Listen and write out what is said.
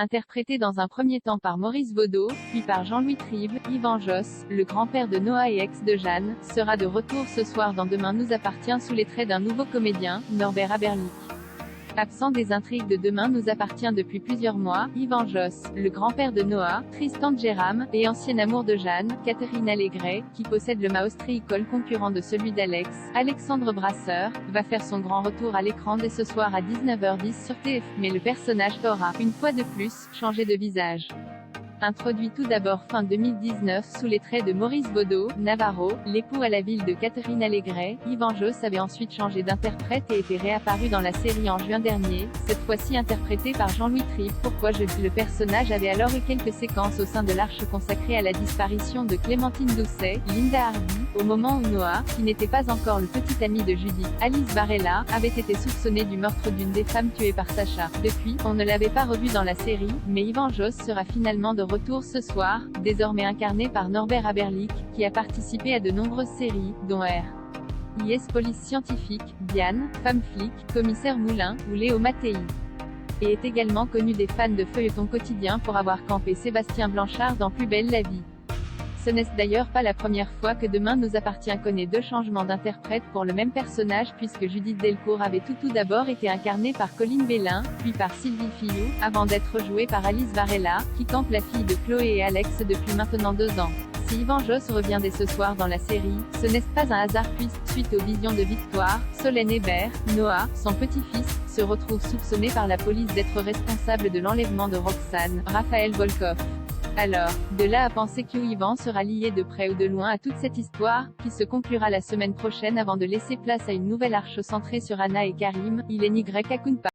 Interprété dans un premier temps par Maurice Vaudot, puis par Jean-Louis Tribe, Yvan Josse, le grand-père de Noah et ex de Jeanne, sera de retour ce soir dans Demain nous appartient sous les traits d'un nouveau comédien, Norbert Aberlich. Absent des intrigues de Demain nous appartient depuis plusieurs mois, Yvan Josse, le grand-père de Noah, Tristan Djeram, et ancien amour de Jeanne, Catherine Allégret, qui possède le Maostri-École concurrent de celui d'Alex, Alexandre Brasseur, va faire son grand retour à l'écran dès ce soir à 19h10 sur TF. Mais le personnage aura, une fois de plus, changé de visage. Introduit tout d'abord fin 2019 sous les traits de Maurice Vaudot, Navarro, l'époux à la ville de Catherine Allégret, Yvan Josse avait ensuite changé d'interprète et était réapparu dans la série en juin dernier, cette fois-ci interprété par Jean-Louis Tribe. Pourquoi le personnage avait alors eu quelques séquences au sein de l'arche consacrée à la disparition de Clémentine Doucet, Linda Hardy, au moment où Noah, qui n'était pas encore le petit ami de Judith, Alice Varela, avait été soupçonné du meurtre d'une des femmes tuées par Sacha. Depuis, on ne l'avait pas revu dans la série, mais Yvan Josse sera finalement de retour ce soir, désormais incarné par Norbert Aberlich, qui a participé à de nombreuses séries, dont R.I.S. Police Scientifique, Diane, Femme Flic, Commissaire Moulin, ou Léo Mattei. Et est également connu des fans de feuilleton quotidien pour avoir campé Sébastien Blanchard dans Plus belle la vie. Ce n'est d'ailleurs pas la première fois que Demain nous appartient connaît deux changements d'interprète pour le même personnage puisque Judith Delcourt avait tout d'abord été incarnée par Colline Bélin, puis par Sylvie Fillou, avant d'être jouée par Alice Varela, qui campe la fille de Chloé et Alex depuis maintenant 2 ans. Si Yvan Josse revient dès ce soir dans la série, ce n'est pas un hasard puisque, suite aux visions de Victoire, Solène Hébert, Noah, son petit-fils, se retrouve soupçonné par la police d'être responsable de l'enlèvement de Roxane, Raphaël Volkoff. Alors, de là à penser que Yvan sera lié de près ou de loin à toute cette histoire, qui se conclura la semaine prochaine avant de laisser place à une nouvelle arche centrée sur Anna et Karim, il est Y.